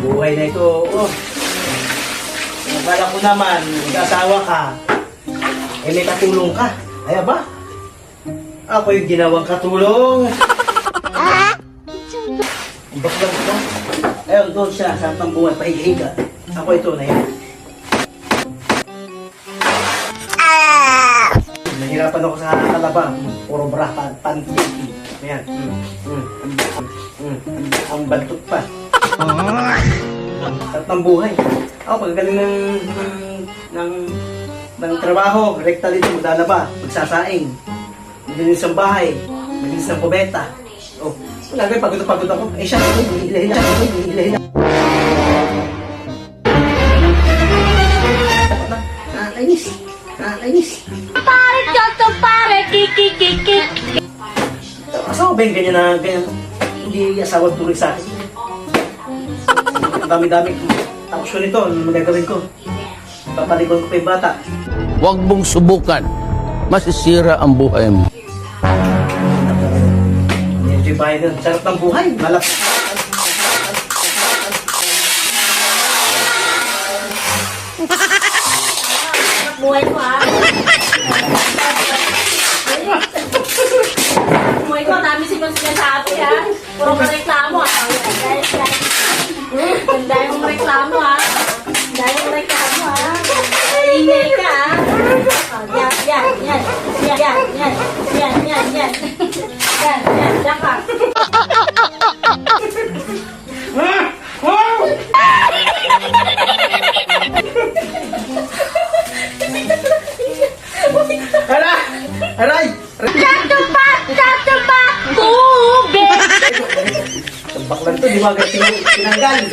Buhay na ito, oh. Nagala ko naman, mag-asawa ka. Eh, may katulong ka. Ay, ba? Ako yung ginawang katulong. Ang baklang ito. Ayun, doon siya, sa tambuhan, pahiga-higa. Ako ito na yan. Nahirapan ako sa kalabang. Puro bra, panty. Ayan. Ang bantot pa. At buhay. Ako, pagkagaling ng trabaho, rekta dito, maglalaba, magsasaing. Maglinis ng bahay, maglinis ng kubeta. Oh, lagay, pagod ako. Eh, siya, hila-hila. Nakakainis. Pare, toto, pare, kiki. Asawa ba yung ganyan na, ganyan, hindi asawa tuloy sa akin? Ang dami-dami. Tapos ko nito, ano magagawin ko? Papalikon ko pa yung bata. Huwag mong subukan. Masisira ang buhay mo. Enjoy bahay nun. Sarap ng buhay. Malap. Buhay ko, ha? Buhay ko, dami sinasabi, ha? Puro ka reklamo, ha? Dahil mong reklamo, ha? Dahil mong reklamo, ha? Ingay ka, ha? Yan. Diyan ka. Aray! Tatupak, tubig! Baklan to, di ba agad tinanggal?